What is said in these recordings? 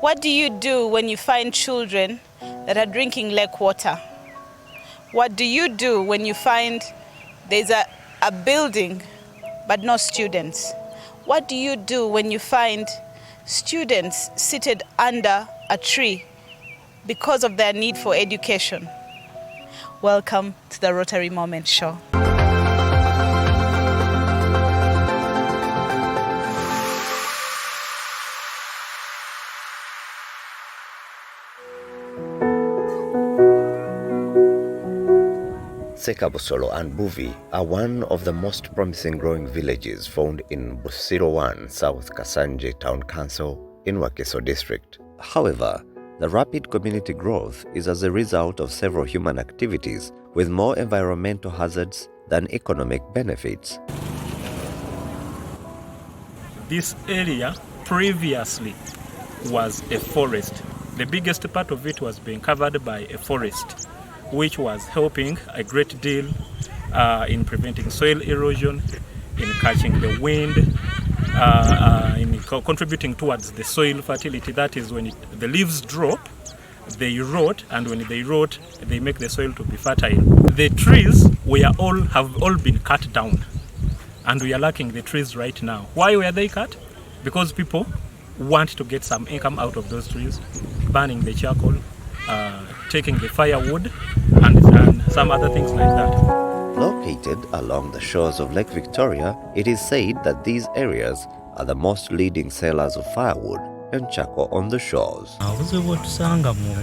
What do you do when you find children that are drinking lake water? What do you do when you find there's a building but no students? What do you do when you find students seated under a tree because of their need for education? Welcome to the Rotary Moment Show. Sekabusolo and Buvvi are one of the most promising growing villages found in Busiro 1, South Kasanje Town Council in Wakiso District. However, the rapid community growth is as a result of several human activities with more environmental hazards than economic benefits. This area previously was a forest. The biggest part of it was being covered by a forest, which was helping a great deal in preventing soil erosion, in catching the wind, in contributing towards the soil fertility. That is, when the leaves drop, they erode, and when they erode, they make the soil to be fertile. The trees have all been cut down, and we are lacking the trees right now. Why were they cut? Because people want to get some income out of those trees, burning the charcoal, taking the firewood, and some other things like that. Located along the shores of Lake Victoria, it is said that these areas are the most leading sellers of firewood and charcoal on the shores. Obuzibu tusanga mu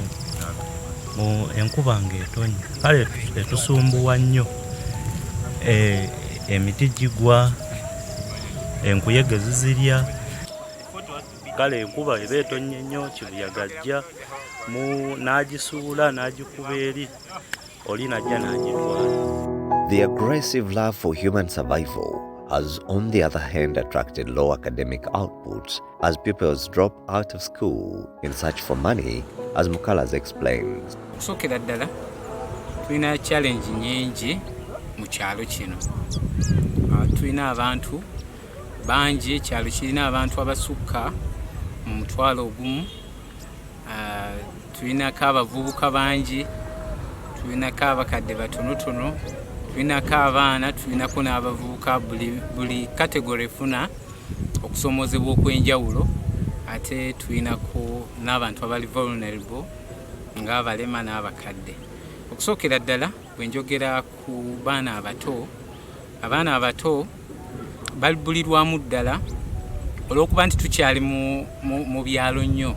enkuba ng'etonnya kale tusumbuwa nnyo emiti gigwa enkuyege zizirya kale enkuba eba etonnye nnyo kibuyaga ajja n'agisuula n'agikuba eri oli najja n'agitwala. The aggressive love for human survival has, on the other hand, attracted low academic outputs as pupils drop out of school in search for money, as Mukalas explains. Okusookera ddala tulina challenge nnyingi mu kyalo kino. Tulina abantu bangi, ekyalo kirina abantu abasukka mu mutwalo ogumu. Tulinako abavubuka bangi, tulinako abakadde batonotono, tulinako abaana, tulinako n'abavubuka, buli category efuna okusomozebwa okw'enjawulo, ate tulinako n'abantu abali vulnerable ng'abalema n'abakadde. Okusookera ddala bwe njogera ku baana abato balibulirwamu ddala olw'okuba nti tukyali mu byalo nnyo.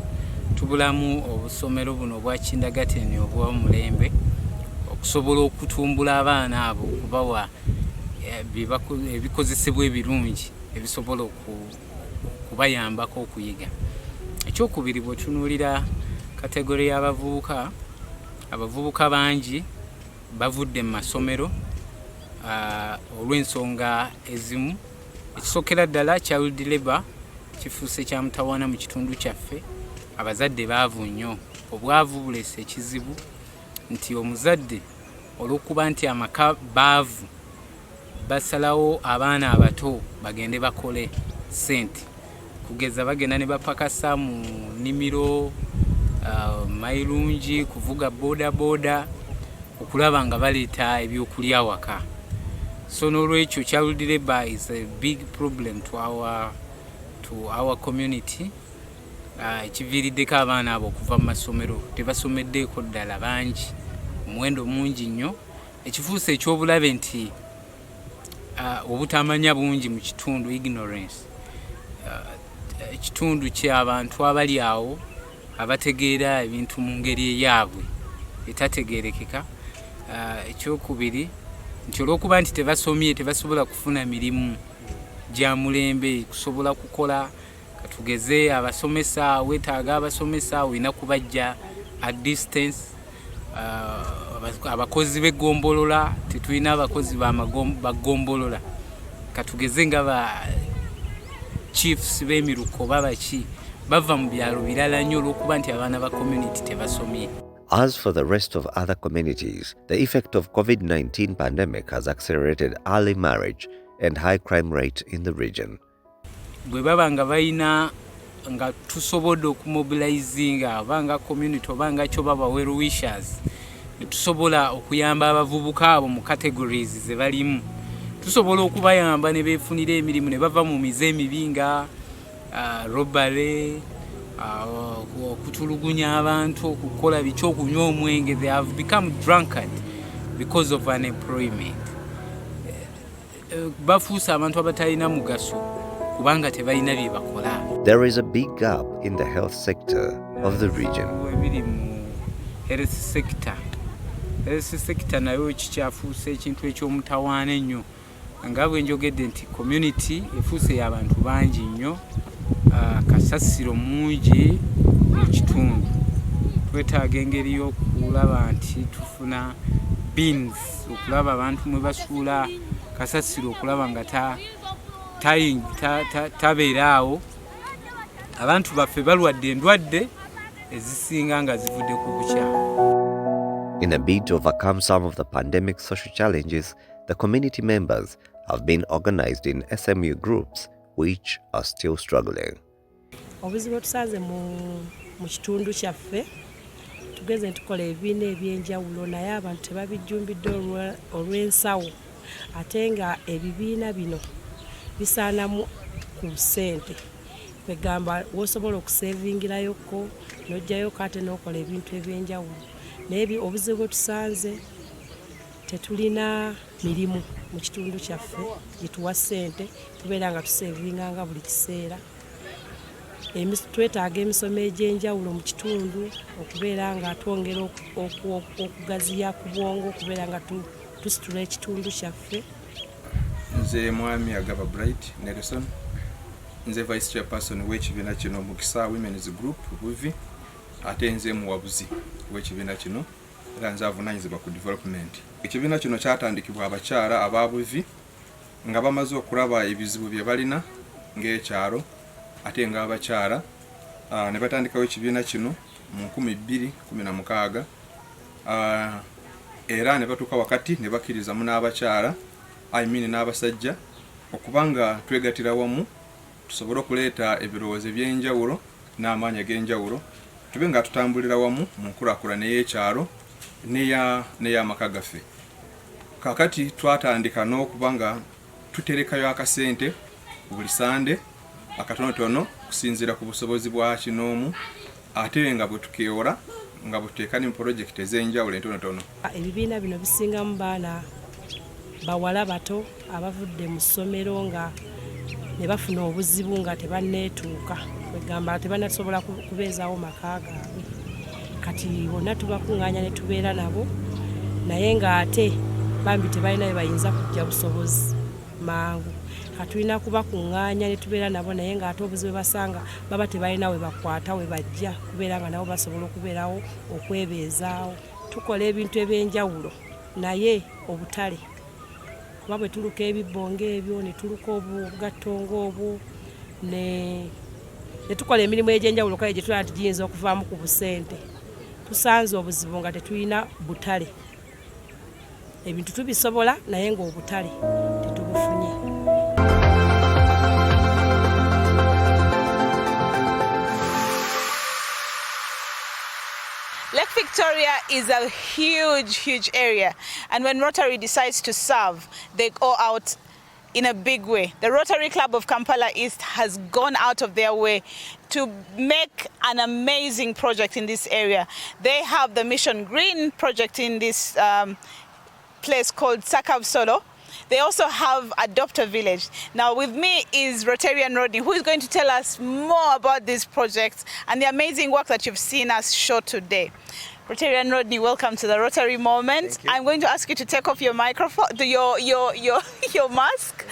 Tubulamu obusomero buno obwa Kindagateni obw'omulembe okusobola okutumbula abaana abo okubawa ebikozesebwa ebirungi ebisobola okubayambako okuyiga. Ekyokubiri bwe tunuulira kategori y'abavubuka, abavubuka bangi bavudde mu masomero olw'ensonga ezimu. Ekisookera ddala child labor kifuuse kya mutawaana mu kitundu kyaffe. Abazadde baavu nnyo, obwavu buleese ekizibu nti omuzadde olw'okuba nti amaka baavu basalawo abaana abato bagende bakole ssente. Kugeza bagenda ne bapakasa mu nnimiro, mayirungi, kuvuga boda okulaba nga baleeta ebyokulya waka. So n'olwekyo child labor is a big problem to our community. Ekiviiriddeko abaana abo okuva mu masomero tebasomeddeeko ddala bangi, omuwendo mungi nnyo. Ekifuusa eky'obulabe nti obutamanya bungi mu kitundu, ignorance. Ekitundu ky'abantu abali awo abategeera ebintu mu ngeri eyaabwe etategeerekeka. Ekyokubiri nti olw'okuba nti tebasomye tebasobola kufuna mirimu gya mulembe kusobola kukola. Katugeze abasomesa, weetaaga abasomesa, olina kubajja at distance. Abakozi b'eggombolola tetulina abakozi bagombolola. Katugeze nga ba chiefs b'emiruko babaki bava mu byalo birala nnyo olw'okuba nti abaana ba community tebasomye. As for the rest of other communities, the effect of COVID-19 pandemic has accelerated early marriage and high crime rate in the region. Bwe baba nga balina nga tusobodde okumobilizinga abanga community obanga kyo baba well wishers tusobola okuyamba abavubuka abo mu categories ze balimu tusobola okubayamba ne beefunira emirimu ne bava mu mize emibi nga robbery okutulugunya abantu okukola biki okunywa omwenge. They have become drunkard because of unemployment. Bafuusa abantu abatalina mugaso kubanga tebalina bye bakola. There is a big gap in the health sector of the region. Ebiri mu health sector. Health sector nayo kikyafuuse ekintu eky'omutawaana ennyo. Nga bwe njogedde nti community efuuse y'abantu bangi nnyo, kasasiro mungi mu kitundu. Twetaaga engeri y'okulaba nti tufuna bins okulaba abantu mwe basuula kasasiro okulaba nga tabeeraawo abantu baffe balwadde endwadde ezisinga nga zivudde ku bukyamu. In a bid to overcome some of the pandemic social challenges, the community members have been organized in SMU groups which are still struggling. Obuzibu tusanze mu kitundu kyaffe tugeze ntukola ebibiina ebyenjawulo naye abantu tebabijjumbidde olw'ensawo ate nga ebibiina bino bisaanamu ku ssente kwegamba wosobola okusevingirayoko n'ojjayoko ate n'okola ebintu ebyenjawulo naye obuzibu tusanze tetulina mirimu mu kitundu kyaffe gituwa ssente tubeera nga tusevinganga buli kiseera. Twetaaga emisomo egy'enjawulo mu kitundu okubeera nga twongera okugaziya ku bwongo okubeera nga tusitula ekitundu kyaffe. Nze mwami Agaba Bright Nelson, nze vice chairperson w'ekibiina kino Mukisa Women's Group Buvvi, ate nze muwabuzi w'ekibiina kino era nze avunaanyizibwa ku development. Ekibiina kino kyatandikibwa abakyala aba Buvvi nga bamaze okulaba ebizibu bye balina ng'ekyalo ate nga abakyala ne batandikawo ekibiina kino mu 2016 era ne batuuka wakati ne bakkiriza mu n'abakyala n'abasajja okubanga twegatira wamu tusobole okuleeta ebirowoozo eby'enjawulo n'amaanyi ag'enjawulo tube nga tutambulira wamu mu nkulaakulana y'ekyalo n'ey'amaka gaffe. Kakati twatandika n'okubanga tuterekayo akasente buli sande akatonotono kusinziira ku busobozi bwa kinoomu ate nga bwe tukeewola nga bwe tuteeka ne pulojekiti ez'enjawulo entonotono. Ebibiina bino bisingamu baana bawala bato abavudde mu ssomero nga ne bafuna obuzibu nga tebanneetuuka kwegamba tebanasobola kubeezaawo maka gaabwe. Kati bonna tubakuŋŋaanya ne tubeera nabo naye ng'ate bambi tebalina bye bayinza kujja busobozi mangu. Tulina kubakuŋŋaanya ne tubeera nabo naye ng'ate obuzibu basanga baba tebalina we bakwata we bajja kubeera nga nabo basobola okubeerawo okwebeezaawo. Tukola ebintu eby'enjawulo naye obutale kuba bwe tuluka ebibbongo ebyo ne tuluka obugattongo obwo ne tukola emirimu egy'enjawulo kale gye tulaba nti giyinza okuvaamu ku busente. Tusanze obuzibu nga tetulina butale. Ebintu tubisobola naye ng'obutale tetubufunye. Lake Victoria is a huge area, and when Rotary decides to serve, they go out in a big way. The Rotary Club of Kampala East has gone out of their way to make an amazing project in this area. They have the Mission Green project in this place called Sakav Solo. They also have Adopt a Village. Now with me is Rotarian Rodney, who is going to tell us more about these projects and the amazing work that you've seen us show today. Rotarian Rodney, welcome to the Rotary Moment. I'm going to ask you to take off your microphone, your mask,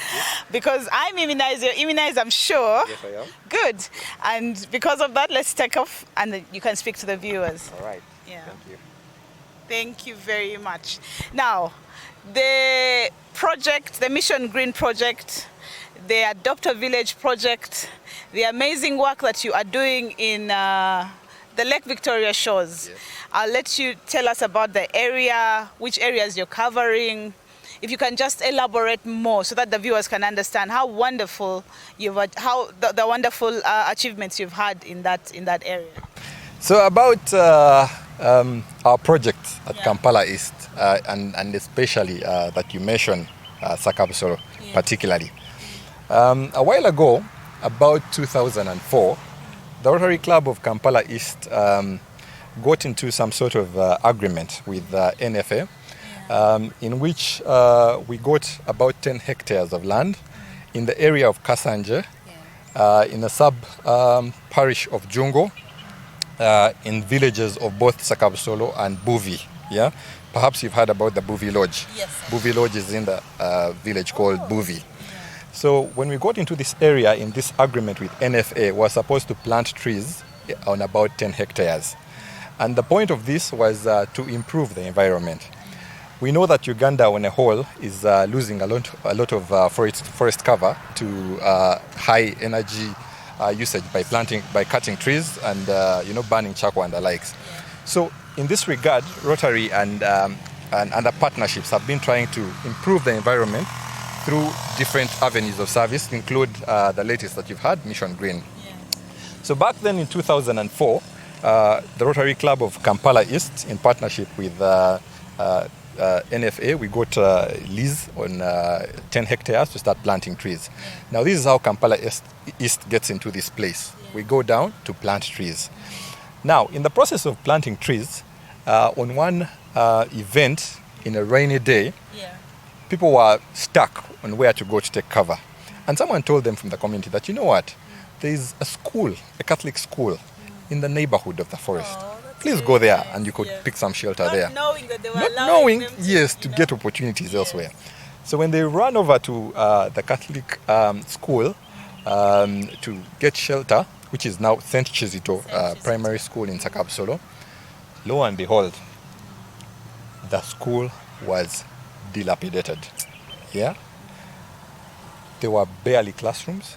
because I'm immunized. You're immunized, I'm sure. Yes, I am. Good. And because of that, let's take off and you can speak to the viewers. All right. Yeah. Thank you. Thank you very much. Now, the project, the Mission Green project, the Adopt a Village project, the amazing work that you are doing in the Lake Victoria shores. Yes. I'll let you tell us about the area, which areas you're covering, if you can just elaborate more so that the viewers can understand how wonderful the wonderful achievements you've had in that area. So about our project at Kampala East, and especially that you mentioned, Sakabsoro particularly. A while ago, about 2004, the Rotary Club of Kampala East got into some sort of agreement with NFA, in which we got about 10 hectares of land in the area of Kasanje, in the sub-parish of Jungo, in villages of both Sakabsolo and Buvvi. Yeah, perhaps you've heard about the Buvvi Lodge. Yes. Buvvi Lodge is in the village called Buvvi. So when we got into this area in this agreement with NFA, we were supposed to plant trees on about 10 hectares. And the point of this was to improve the environment. We know that Uganda on a whole is losing a lot of forest cover to high energy usage by cutting trees and burning charcoal and the likes. So in this regard, Rotary and other partnerships have been trying to improve the environment through different avenues of service, include the latest that you've had, Mission Green. So back then in 2004, the Rotary Club of Kampala East, in partnership with NFA, we got lease on 10 hectares to start planting trees. Now this is how Kampala East gets into this place. We go down to plant trees. Now in the process of planting trees, on one event in a rainy day, people were stuck on where to go to take cover. And someone told them from the community that, you know what, there is a school, a Catholic school, in the neighborhood of the forest. Please go there and you could pick some shelter there. Knowing that they were Not allowing knowing, them to get opportunities elsewhere. So when they ran over to the Catholic school to get shelter, which is now St. Chizito Primary School in Sakabsolo, lo and behold, the school was dilapidated. Yeah, there were barely classrooms.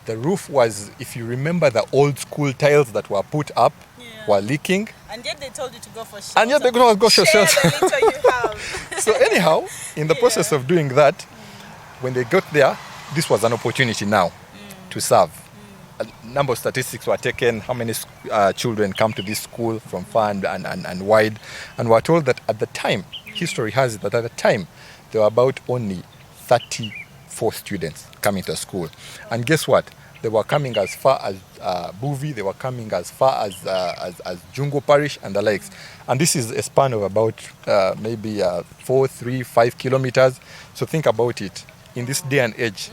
The roof was, if you remember, the old school tiles that were put up were leaking. And yet they told you to go for shelter. And yet they go for shelter. The little you have. So anyhow, in the process of doing that, when they got there, this was an opportunity now to serve. A number of statistics were taken, how many children come to this school from far and wide. And we were told that at the time, history has it that at the time, there were about only 34 students coming to school. And guess what? They were coming as far as Buvvi, they were coming as far as Jungo Parish and the likes. And this is a span of about maybe 4, 3, 5 kilometers. So think about it. In this day and age,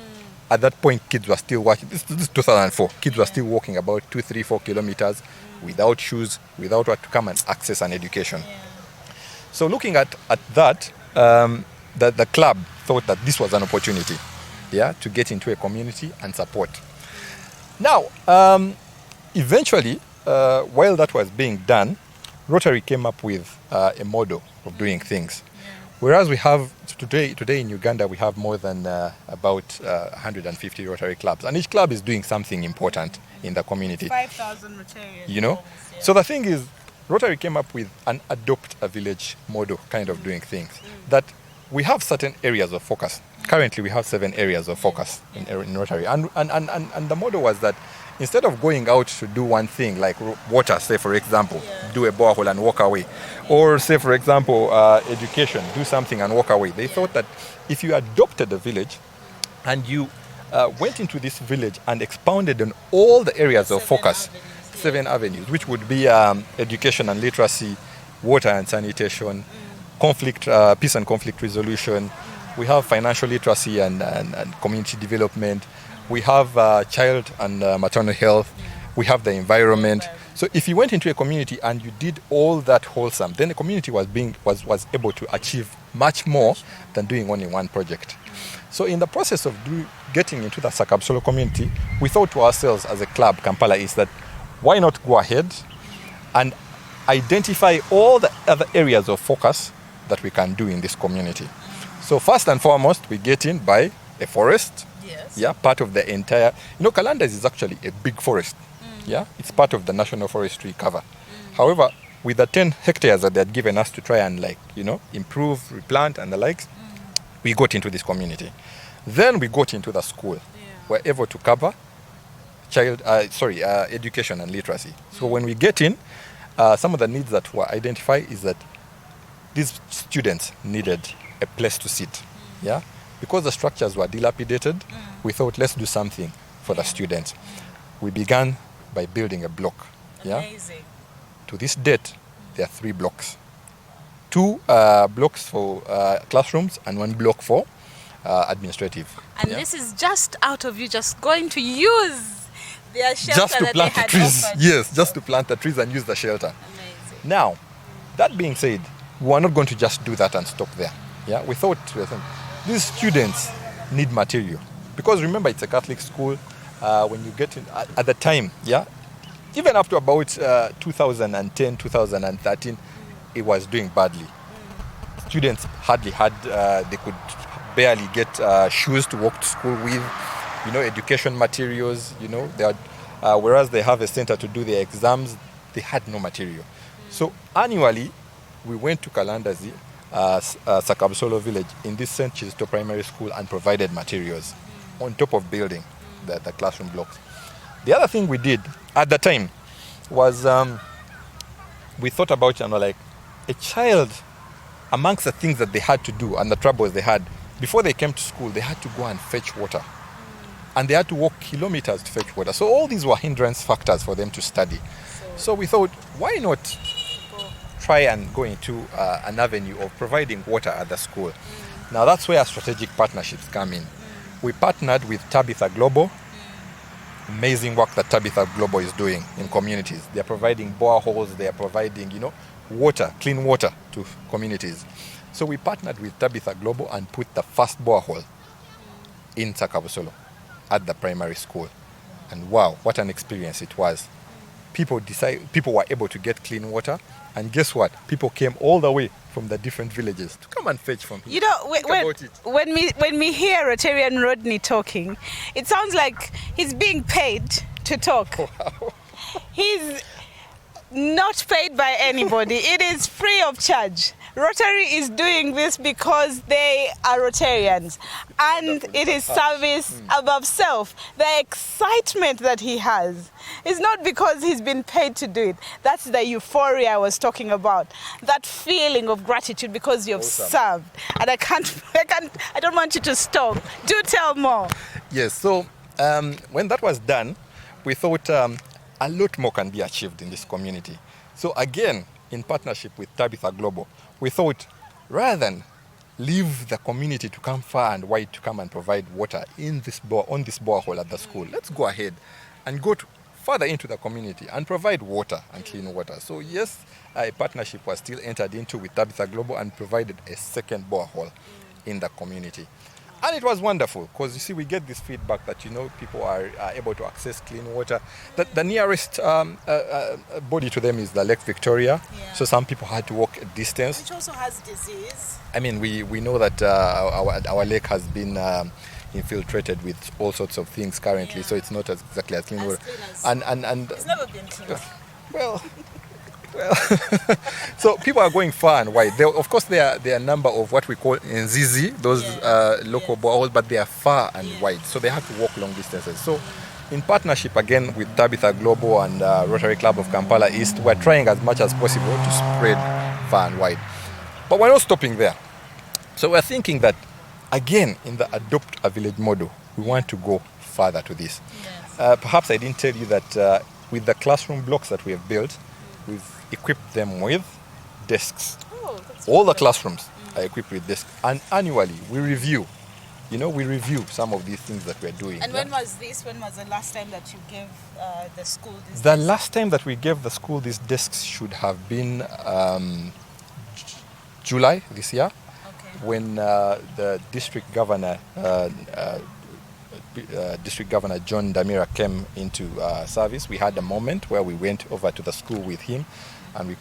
at that point, kids were still walking. This is 2004. Kids were still walking about 2, 3, 4 kilometers without shoes, without what to come and access an education. So looking at that, the club thought that this was an opportunity, to get into a community and support. Now, eventually, while that was being done, Rotary came up with a model of doing things. Whereas we have, today in Uganda, we have more than about 150 Rotary clubs. And each club is doing something important in the community. 5,000 Rotarians. You know? So the thing is, Rotary came up with an adopt a village model kind of doing things. That we have certain areas of focus. Currently, we have 7 areas of focus in Rotary. And the model was that instead of going out to do one thing, like water, say for example, do a borehole and walk away, or say for example, education, do something and walk away, they thought that if you adopted a village and you went into this village and expounded on all the areas of focus, 7 avenues, which would be education and literacy, water and sanitation, conflict, peace and conflict resolution. We have financial literacy and community development. We have child and maternal health. We have the environment. So if you went into a community and you did all that wholesome, then the community was able to achieve much more than doing only one project. So in the process of getting into the Sakabsolo community, we thought to ourselves as a club, Kampala East, that why not go ahead and identify all the other areas of focus that we can do in this community. So first and foremost, we get in by a forest. Yes. Yeah, part of the entire, Kalandas is actually a big forest. Yeah, it's part of the national forestry cover. However, with the 10 hectares that they had given us to try and improve, replant and the likes, we got into this community. Then we got into the school. We're able to cover education and literacy. So when we get in, some of the needs that were identified is that these students needed a place to sit. Yeah, because the structures were dilapidated, we thought let's do something for the students. We began by building a block. Amazing. To this date, there are 3 blocks. 2 blocks for classrooms and 1 block for administrative. And this is just out of you just going to use their shelter Just to that plant they the had trees. offered. Yes, just to plant the trees and use the shelter. Amazing. Now, that being said, we are not going to just do that and stop there. Yeah, we thought these students need material, because remember it's a Catholic school. When you get in at the time, even after about 2010, 2013, it was doing badly. Students hardly had, they could barely get shoes to walk to school with, education materials, whereas they have a center to do their exams, they had no material. So annually, we went to Kalandazi, Sakabsolo village, in this St. Chisto Primary School and provided materials on top of building the classroom blocks. The other thing we did at the time was we thought about, like a child, amongst the things that they had to do and the troubles they had, before they came to school, they had to go and fetch water. And they had to walk kilometers to fetch water. So all these were hindrance factors for them to study. So we thought, why not try and go into an avenue of providing water at the school? Now that's where strategic partnerships come in. We partnered with Tabitha Global. Amazing work that Tabitha Global is doing in communities. They are providing boreholes, they are providing, water, clean water to communities. So we partnered with Tabitha Global and put the first borehole in Sakabusolo at the primary school. And wow, what an experience it was. People were able to get clean water, and guess what? People came all the way from the different villages to come and fetch from here. When we hear Rotarian Rodney talking, it sounds like he's being paid to talk. Wow. He's not paid by anybody. It is free of charge. Rotary is doing this because they are Rotarians, and it is service above self. The excitement that he has is not because he's been paid to do it. That's the euphoria I was talking about. That feeling of gratitude because you've served. And I don't want you to stop. Do tell more. Yes, so when that was done, we thought a lot more can be achieved in this community. So again, in partnership with Tabitha Global, we thought rather than leave the community to come far and wide to come and provide water on this borehole at the school, let's go ahead and go further into the community and provide water and clean water. So yes, a partnership was still entered into with Tabitha Global and provided a second borehole in the community. And it was wonderful because, you see, we get this feedback that, people are able to access clean water. The nearest body to them is the Lake Victoria. Yeah. So some people had to walk a distance. Which also has disease. I mean, we know that our lake has been infiltrated with all sorts of things currently, so it's not exactly as clean water. And it's never been clean. Well, so people are going far and wide. Of course, there are a number of what we call Nzizi, those local boreholes, but they are far and wide, so they have to walk long distances. So in partnership again with Tabitha Global and Rotary Club of Kampala East, we're trying as much as possible to spread far and wide. But we're not stopping there. So we're thinking that, again, in the Adopt a Village model, we want to go further to this. Yes. Perhaps I didn't tell you that with the classroom blocks that we have built, we've equipped them with desks. All the classrooms are equipped with desks. And annually, we review some of these things that we're doing. And when was this? When was the last time that you gave the school this? The last time that we gave the school these desks should have been July this year, when the district governor John Damira came into service. We had a moment where we went over to the school with him, and we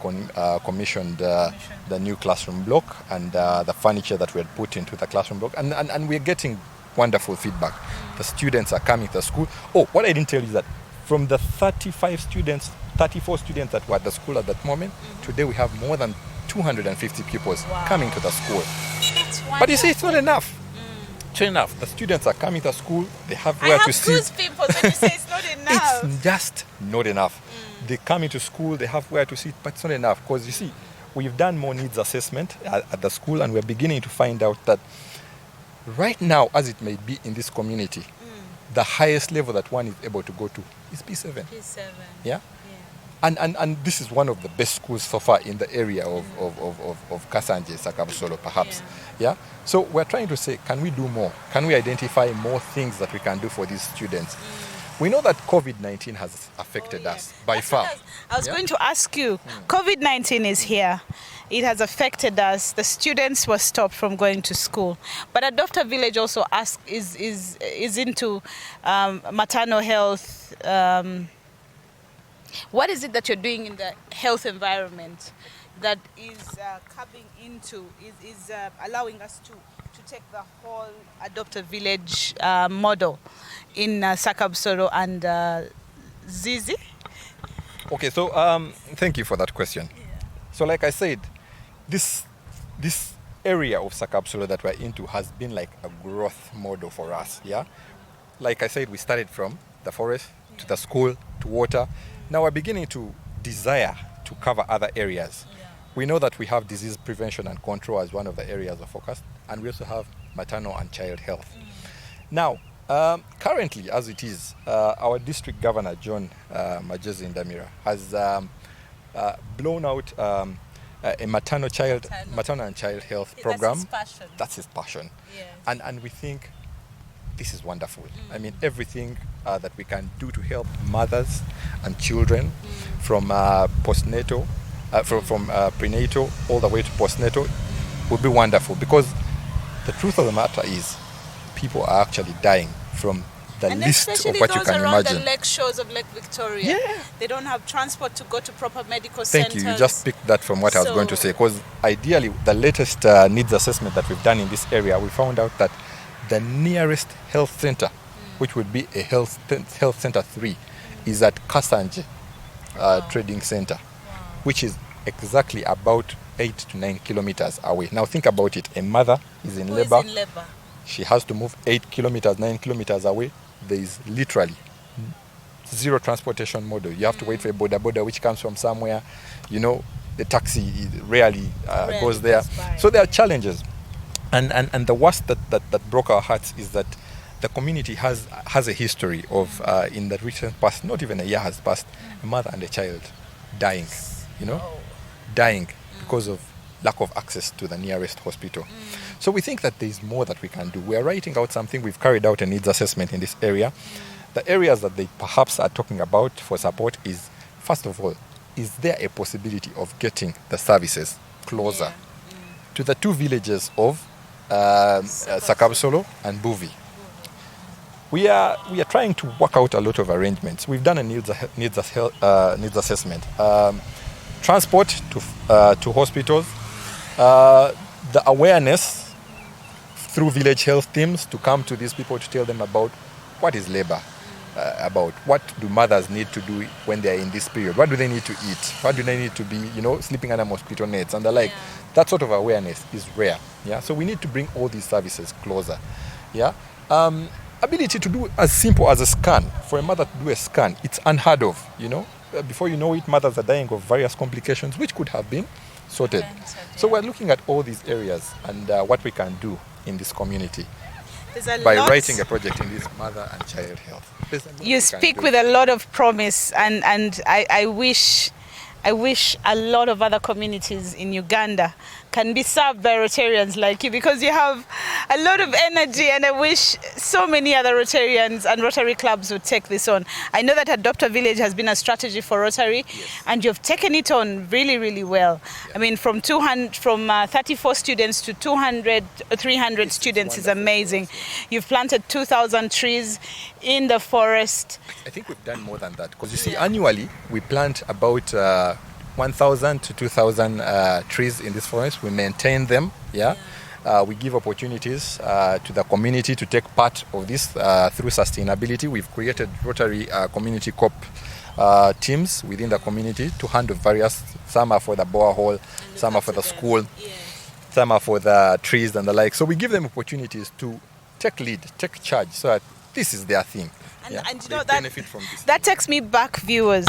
commissioned the new classroom block and the furniture that we had put into the classroom block, and we're getting wonderful feedback. The students are coming to the school. Oh, what I didn't tell you is that from the 34 students that were at the school at that moment, today we have more than 250 pupils coming to the school. That's wonderful. But you see, it's not enough. actually enough. The students are coming to school, they have I where have to sit. goosebumps when you say it's not enough. It's just not enough. They come into school, they have where to sit, but it's not enough. Because you see, we've done more needs assessment at the school, and we're beginning to find out that right now, as it may be in this community, the highest level that one is able to go to is P7. P7. Yeah? And this is one of the best schools so far in the area of Kasanje, Sakabusolo, perhaps. Yeah. So we're trying to say, can we do more? Can we identify more things that we can do for these students? We know that COVID-19 has affected us by far. I was going to ask you, COVID-19 is here. It has affected us. The students were stopped from going to school. But Adopter Village also is into maternal health. What is it that you're doing in the health environment that is coming into, is allowing us to take the whole Adopter Village model in Sakabusoro and Zizi? Okay, so thank you for that question. So like I said, this area of Sakabusoro that we're into has been like a growth model for us, yeah? Like I said, we started from the forest to the school to water. Now we're beginning to desire to cover other areas. We know that we have disease prevention and control as one of the areas of focus, and we also have maternal and child health. Now, currently, as it is, our district governor, John Majezi Ndamira, has blown out a maternal and child health program. That's his passion. That's his passion. Yes. And we think this is wonderful. I mean, everything that we can do to help mothers and children from postnatal, from prenatal all the way to postnatal would be wonderful, because the truth of the matter is people are actually dying from the list of what you can imagine. Especially those around the lake shores of Lake Victoria. They don't have transport to go to proper medical centers. Thank you. You just picked that from what I was going to say. Because ideally, the latest needs assessment that we've done in this area, we found out that the nearest health center, which would be a health center 3, is at Kasanje Trading Center, which is exactly about 8 to 9 kilometers away. Now think about it. A mother is in labor. She has to move 8 kilometers, 9 kilometers away. There is literally zero transportation model. You have to wait for a boda which comes from somewhere. You know, the taxi rarely goes there. So there are challenges. And the worst that broke our hearts is that the community has a history of, in the recent past, not even a year has passed, a mother and a child dying, dying because of lack of access to the nearest hospital. So we think that there is more that we can do. We are writing out something. We've carried out a needs assessment in this area. The areas that they perhaps are talking about for support is, first of all, is there a possibility of getting the services closer to the two villages of Sakabusolo and Buvvi? We are trying to work out a lot of arrangements. We've done a needs assessment. Transport to hospitals, the awareness through village health teams to come to these people to tell them about what is labor, about what do mothers need to do when they are in this period, what do they need to eat, what do they need to be, sleeping under mosquito nets and the like. That sort of awareness is rare. So we need to bring all these services closer. Ability to do as simple as a scan. For a mother to do a scan, it's unheard of. Before you know it, mothers are dying of various complications which could have been sorted. So we're looking at all these areas and what we can do in this community by writing a project in this mother and child health. You speak with a lot of promise, and I wish a lot of other communities in Uganda can be served by Rotarians like you, because you have a lot of energy, and I wish so many other Rotarians and Rotary clubs would take this on. I know that Adopter Village has been a strategy for Rotary, and you've taken it on really, really well. I mean, from 34 students to 300 students is amazing. You've planted 2,000 trees in the forest. I think we've done more than that, because you see, annually we plant about 1,000 to 2,000 trees in this forest. We maintain them. We give opportunities to the community to take part of this through sustainability. We've created Rotary community COP teams within the community to handle various. Some are for the borehole, some are for the school, some are for the trees and the like. So we give them opportunities to take lead, take charge, so that this is their thing. And you They know benefit from this. that takes me back, viewers.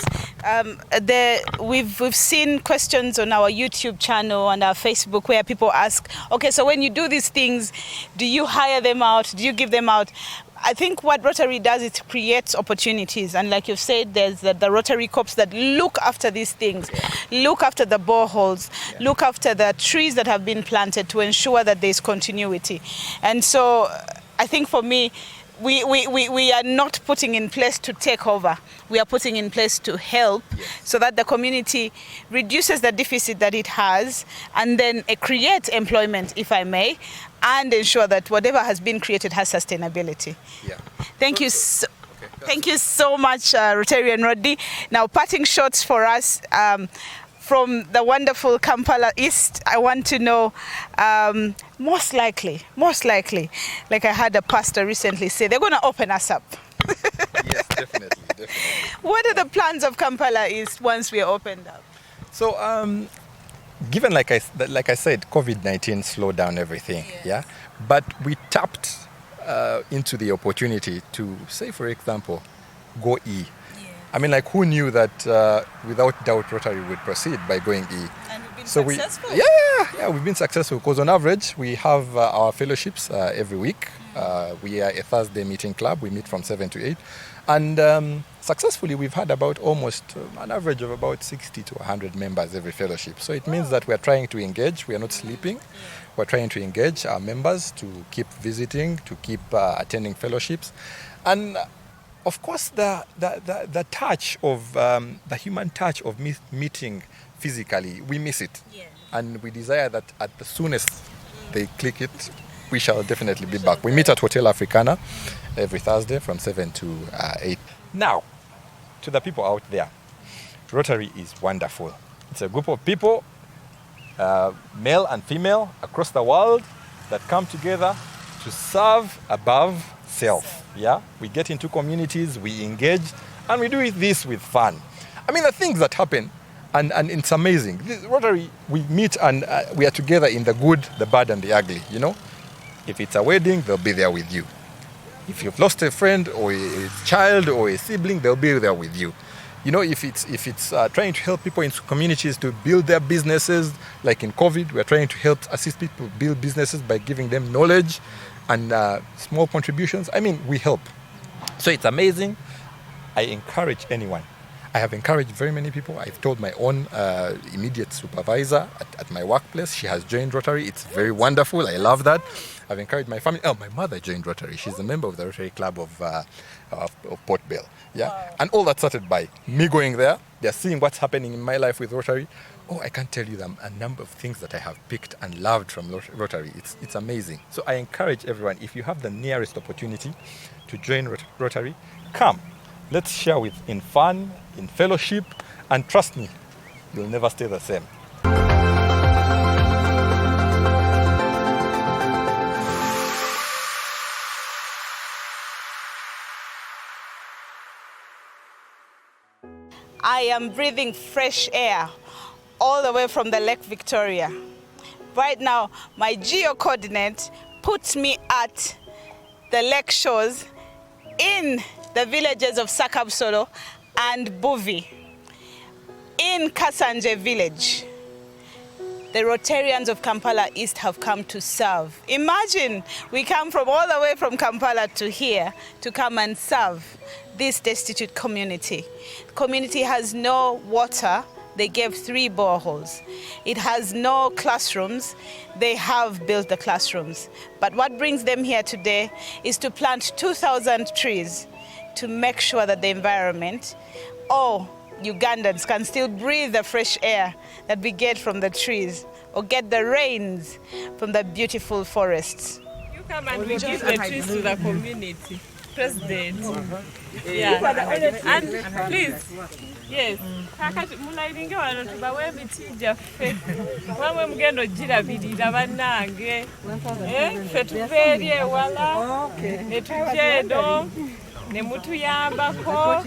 We've seen questions on our YouTube channel and our Facebook where people ask, okay, so when you do these things, do you hire them out? Do you give them out? I think what Rotary does is creates opportunities, and like you've said, there's the Rotary Corps that look after these things, look after the boreholes, look after the trees that have been planted to ensure that there's continuity. And so I think for me, we are not putting in place to take over. We are putting in place to help, so that the community reduces the deficit that it has, and then create employment, if I may, and ensure that whatever has been created has sustainability. Thank you so, thank you so much, Rotarian Rodney. Now, parting shots for us. From the wonderful Kampala East, I want to know, most likely, like I had a pastor recently say, they're going to open us up. Yes, definitely. What are the plans of Kampala East once we are opened up? So, given, like I said, COVID-19 slowed down everything, but we tapped into the opportunity to, say, for example, go E. I mean, like, who knew that without doubt Rotary would proceed by going E? And we've been So successful. we've been successful because on average we have our fellowships every week. We are a Thursday meeting club. We meet from 7 to 8. And successfully we've had about almost an average of about 60 to 100 members every fellowship. So it means that we're trying to engage. We are not sleeping. We're trying to engage our members to keep visiting, to keep attending fellowships. And of course, the touch of the human touch of meeting physically, we miss it, and we desire that at the soonest they click it, we shall definitely be back. We meet at Hotel Africana every Thursday from 7 to 8. Now, to the people out there, Rotary is wonderful. It's a group of people, male and female, across the world that come together to serve above self. We get into communities, we engage, and we do this with fun. I mean, the things that happen, and it's amazing. This Rotary, we meet and we are together in the good, the bad, and the ugly. You know, if it's a wedding, they'll be there with you. If you've lost a friend or a child or a sibling, they'll be there with you. You know, if it's trying to help people in communities to build their businesses, like in COVID, we're trying to help assist people build businesses by giving them knowledge and small contributions. I mean, we help. So it's amazing. I encourage anyone. I have encouraged very many people. I've told my own immediate supervisor at my workplace. She has joined Rotary. It's very wonderful. I love that. I've encouraged my family. Oh, my mother joined Rotary. She's a member of the Rotary Club of Port Bell. Wow. And all that started by me going there. They're seeing what's happening in my life with Rotary. Oh, I can't tell you a number of things that I have picked and loved from Rotary. It's amazing. So I encourage everyone, if you have the nearest opportunity to join Rotary, come. Let's share in fun, in fellowship, and trust me, you'll never stay the same. I am breathing fresh air all the way from the Lake Victoria. Right now, my geo coordinate puts me at the lake shores in the villages of Sakabsolo and Buvvi in Kasanje village. The Rotarians of Kampala East have come to serve. Imagine, we come from all the way from Kampala to here to come and serve this destitute community. The community has no water. They gave 3 boreholes. It has no classrooms. They have built the classrooms. But what brings them here today is to plant 2,000 trees to make sure that the environment, Ugandans can still breathe the fresh air that we get from the trees or get the rains from the beautiful forests. You come and we give the trees to the community. President. Yeah. And please, yes. Mulairinge wano tubawe emiti gyaffe. Wamwe mugendo girabirira bannange. Ffe tubeerye ewala. Ne tujja eno. Ne mutuyambako.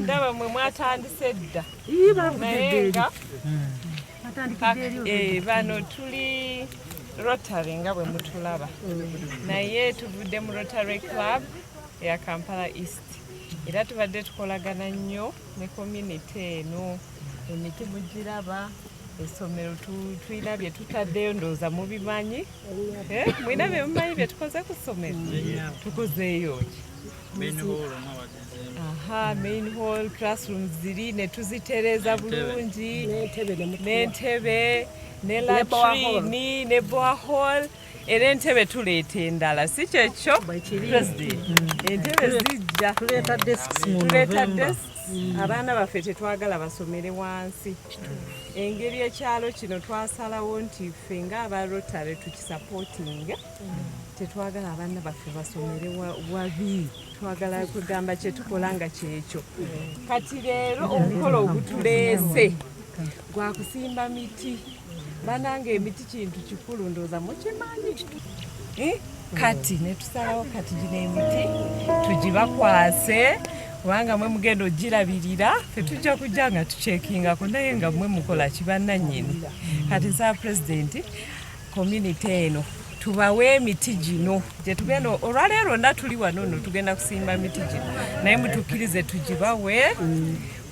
Ndaba mwe mwatandise dda. Naye nga bano tuli Rotary nga bwe mutulaba naye tuvudde mu Rotary Club ya Kampala East era tubadde tukolagana nnyo ne community eno emiti mugiraba essomero tulina bye tutaddeyo ndowooza mubimanyi mwina bye mumanyi bye tukoze ku ssomero tukozeeyo main hall classrooms ziri ne tuzitereeza bulungi n'entebe ne latrini ne borehole era entebe tuleeta endala si kyekyo president entebe zijja tuleeta desks abaana baffe tetwagala basomere wansi engeri ekyalo kino twasalawo nti ffe ng'aba Rotary tukisapootinga tetwagala abaana baffe basomere wabi twagala kugamba kyetukola nga kyekyo kati leero omukolo ogutuleese gwa kusimba miti bananga emiti kintu kikulu ndooza mukimanyi kati netusalawo kati gino emiti tugibakwase kubanga mwe mugenda ogirabirira ffe tujja kujja nga tuceekingako naye nga mwe mukola kibannannyini kati za pulezidenti community eno tubawe emiti gino gyetugenda olwaleero nda tuli wano nno tugenda kusimba miti gino naye mutukkirize tugibawe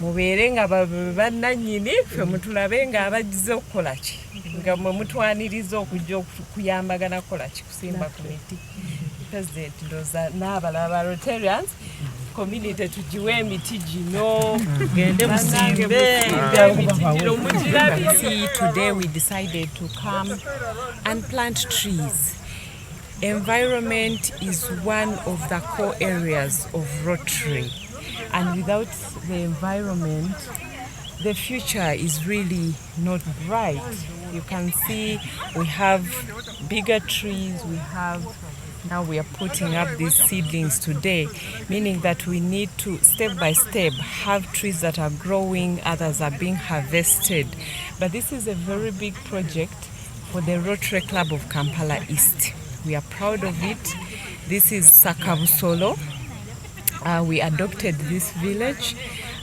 mubeere nga bannannyini ffe mutulabe nga abagize okukola ki nga mwe mutwaniriza okujja okuyambagana kukola ki kusimba ku miti pulezidenti ndooza n'abalaba Rotarians community tujiwe emiti gino gende musimbe. See, today we decided to come and plant trees. Environment is one of the core areas of Rotary, and without the environment the future is really not bright. You can see we have bigger trees, now we are putting up these seedlings today, meaning that we need to, step by step, have trees that are growing, others are being harvested. But this is a very big project for the Rotary Club of Kampala East. We are proud of it. This is Sakabusolo. We adopted this village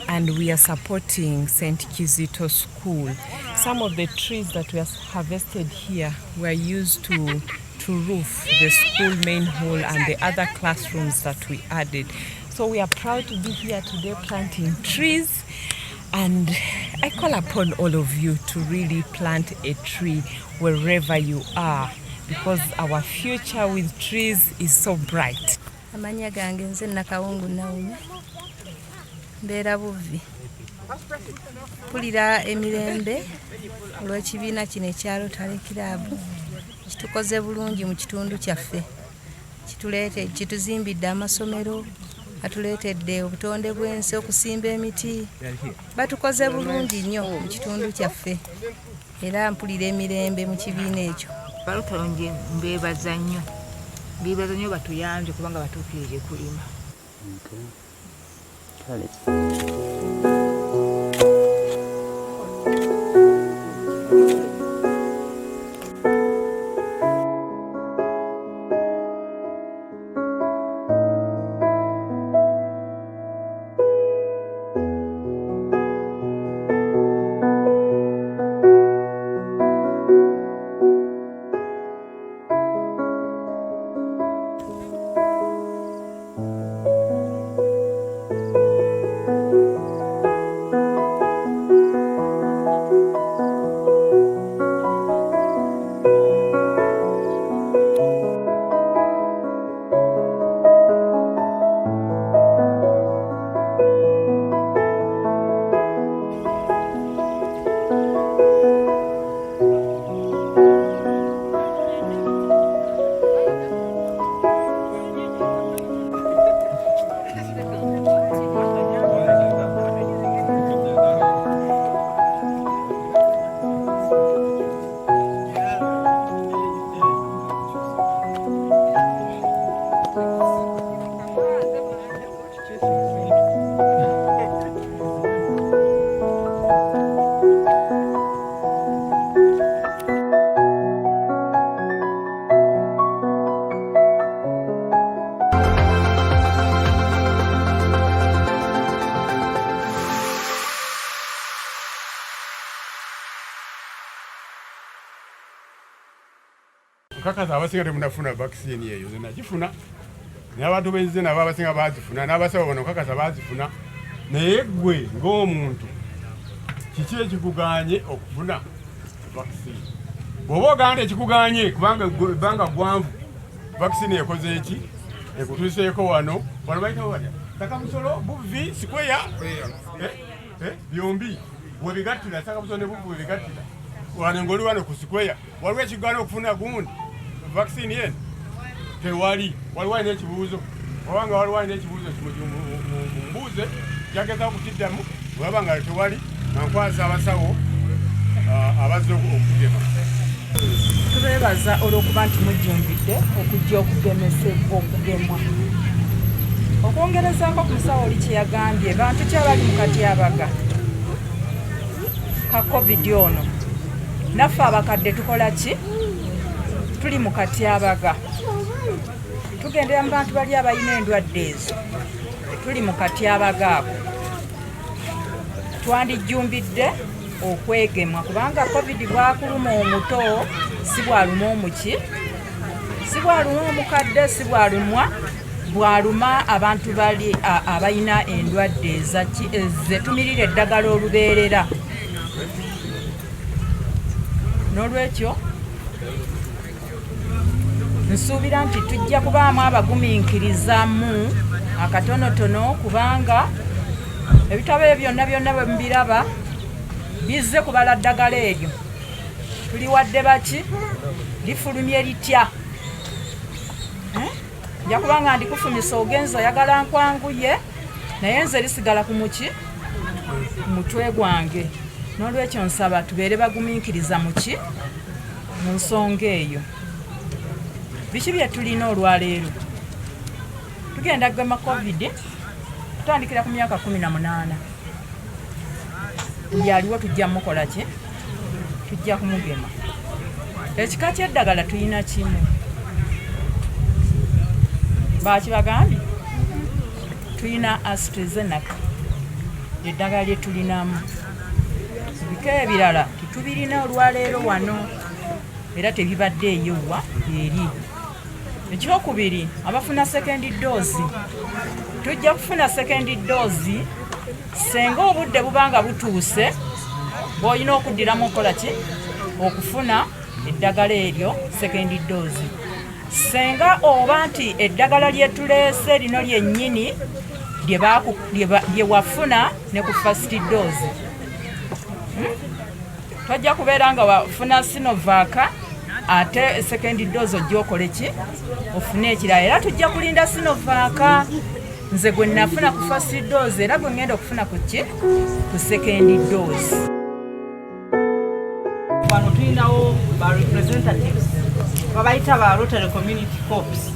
and we are supporting St. Kizito School. Some of the trees that we have harvested here were used to roof the school main hall and the other classrooms that we added. So we are proud to be here today planting trees, and I call upon all of you to really plant a tree wherever you are, because our future with trees is so bright. Amanya gange nze Nakawungu Naomi mbeera Buvvi. Mpulira emirembe olw'ekibiina kino ekya Rotary Club kitukoze bulungi mu kitundu kyaffe. Kituzimbidde amasomero, atuleetedde obutonde bw'ensi, okusimba emiti. Batukoze bulungi nnyo mu kitundu kyaffe era mpulira emirembe mu kibiina ekyo. Rotary mbeebaza nnyo batuyambye kubanga batuukirije kulima. nkakaza abasinga temunafuna vaccine eyo nze nagifuna naye abantu benzize nabo abasinga bazifuna n'abasawo bano nkakaza bazifuna naye gwe ng'omuntu kiki ekikuganye okufuna vaccine bw'oba oganda ekikuganye kubanga gwanvu vaccine ekoze eki ekutuuseeko wano bayitawo batya Sakamusolo Buvvi Sikweya byombi webigattira Sakamusolo ne Buvvi webigattira wano ng'oli wano ku Sikweya waliwo ekigaana okufuna gundi vaccine yeno tewali waliwo alina ekibuuzo obanga waliwo alina ekibuuzo mumbuuze kyageza okukiddamu olaba nga tewali nankwasa abasawo abazze okugema. Tubeebaza olw'okuba nti mujjumbidde okujja okugemwa. Okwongerezaako ku musawo oli kye yagambye bantu kyabali mu katyabaga ka covid ono naffe abakadde tukola ki? Tuli mu katyabaga tugendera mu bantu bali abalina endwadde ezo tuli mu katyabaga ako twandijjumbidde okwegemwa kubanga covid bwakuluma omuto si bwaluma omuki si bwaluma omukadde si bwaluma abantu bali abalina endwadde zetumirira eddagala olubeerera. N'olwekyo nsuubira nti tujja kubaamu abagumiikirizamu akatonotono kubanga ebitabo ebyo byonna bwe mbiraba bizze kubala ddagala eryo tuliwadde baki lifulumye litya nja kubanga ndikufumisa ogenza oyagala nkwanguye naye nze lisigala ku muki ku mutwe gwange. N'olwekyo nsaba tubeere bagumiikiriza muki mu nsonga eyo. Biki bye tulina olwaleero tugenda kugema covid tutandikira ku myaka 18 yaliwo tujja mukola ki tujja kumugema. Ekika ky'eddagala tulina kimu bakibagambye tulina AstraZeneca eddagala lye tulinamu ebika ebirala tetubirina olwaleero wano era tebibadde eyowa eri. Ekyokubiri abafuna second dose tujja kufuna second dose senga obudde bubanga butuuse bw'olina okuddiramu okola ki okufuna eddagala eryo second dose. Senga oba nti eddagala lye tuleese lino lyennyini lye wafuna ne ku first dose tojja kubeera nga wafuna Sinovac ate second dose ojja okole ki ofune ekirala era tujja kulinda Sinovac nze gwe nafuna ku first dose era gwe ngenda okufuna ku ki ku second dose. Wano tulinawo ba representatives babayita ba Rotary Community Corps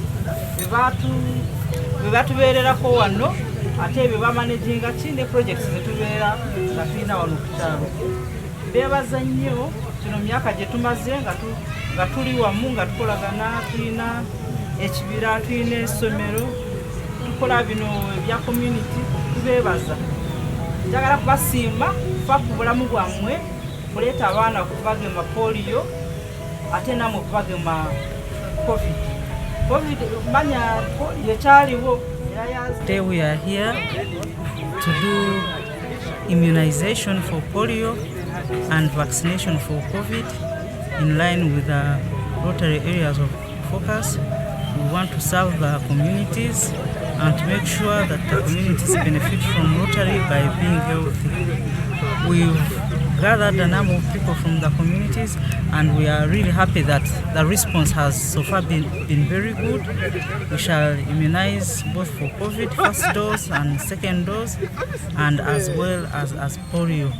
bebatubeererako wano ate bebamanaginga ki ne projects zetubeera nga tulina wano ku kyalo. Beebaza nnyo kino myaka gye tumaze nga tuli wamu nga tukolagana tulina ekibira tulina essomero tukola bino ebya community tubeebaza. Njagala kubasiima kufa ku bulamu bwammwe kuleeta abaana kubagema polio ate namwe kubagema covid manya yekyaliwo. Today we are here to do immunization for polio and vaccination for COVID in line with the Rotary areas of focus. We want to serve the communities and to make sure that the communities benefit from Rotary by being healthy. We've gathered a number of people from the communities and we are really happy that the response has so far been very good. We shall immunize both for COVID first dose and second dose and as well as polio.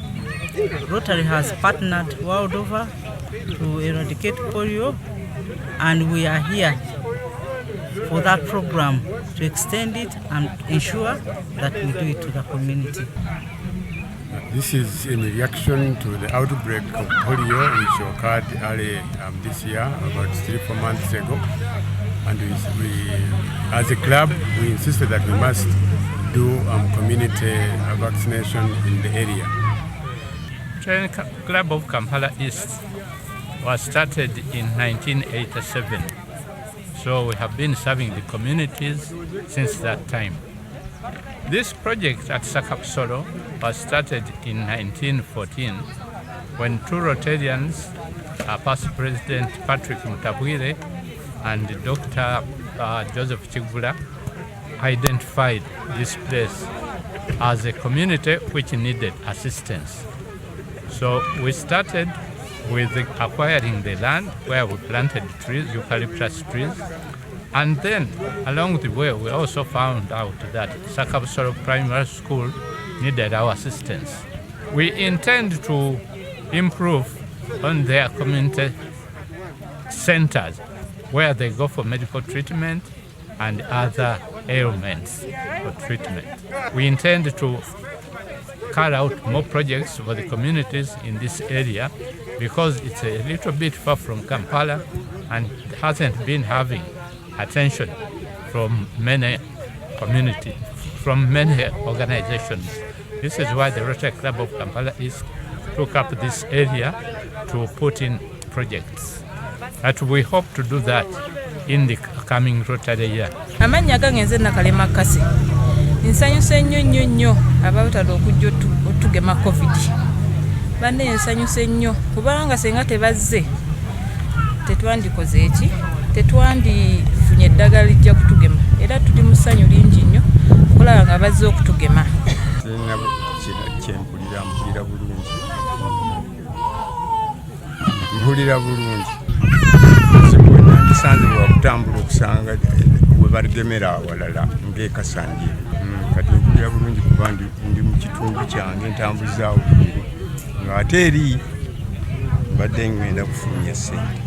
Rotary has partnered world over to eradicate polio and we are here for that program to extend it and ensure that we do it to the community. This is in reaction to the outbreak of polio which occurred early this year, about 3-4 months ago. And we, as a club, we insisted that we must do community vaccination in the area. Training Club of Kampala East was started in 1987. So we have been serving the communities since that time. This project at Sakapsoro was started in 1914 when two Rotarians, past President Patrick Mutabwire and Dr. Joseph Chigula, identified this place as a community which needed assistance. So we started with acquiring the land where we planted trees, eucalyptus trees, and then along the way we also found out that Sakapsoro Primary School needed our assistance. We intend to improve on their community centers where they go for medical treatment and other ailments for treatment. We intend to carry out more projects for the communities in this area because it's a little bit far from Kampala and hasn't been having attention from many communities, from many organizations. This is why the Rotary Club of Kampala East took up this area to put in projects. But we hope to do that in the coming Rotary year. Amanya gangenze nakalema kasi. Nsanyuse nnyo abautala okujja otugema COVID. Bande nsanyuse nnyo kubanga senga tebazze tetwandikoze eki tetwandifunye eddagala lijja kutugema era tuli mu ssanyu lingi nnyo okulaba nga bazze okutugema. Mpulira bulungi ndisanze bwakutambula okusanga bwe bagemera awalala ng'ekasanje kati mpulira bulungi kuba ndi mu kitundu kyange ntambuzaawo bubiri ng'ate eri mbadde ngenda kufulumya ssente.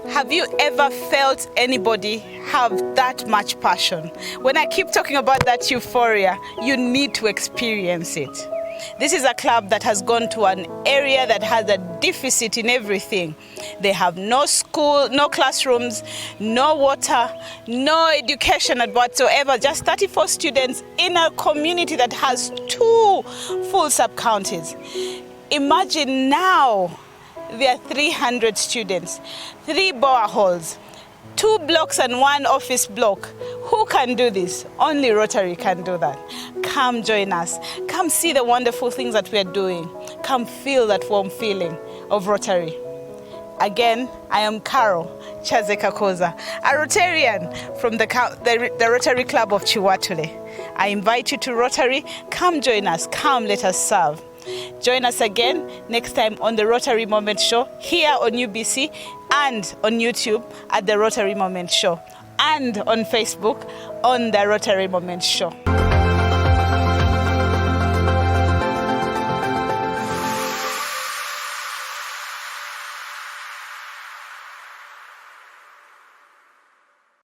Have you ever felt anybody have that much passion? When I keep talking about that euphoria, you need to experience it. This is a club that has gone to an area that has a deficit in everything. They have no school, no classrooms, no water, no education whatsoever. Just 34 students in a community that has 2 full sub-counties. Imagine now there are 300 students, 3 boreholes, 2 blocks and 1 office block. Who can do this? Only Rotary can do that. Come join us. Come see the wonderful things that we are doing. Come feel that warm feeling of Rotary. Again, I am Carol Chazekakoza, a Rotarian from the Rotary Club of Chiwatule. I invite you to Rotary. Come join us. Come let us serve. Join us again next time on the Rotary Moment Show here on UBC and on YouTube at the Rotary Moment Show and on Facebook on the Rotary Moment Show.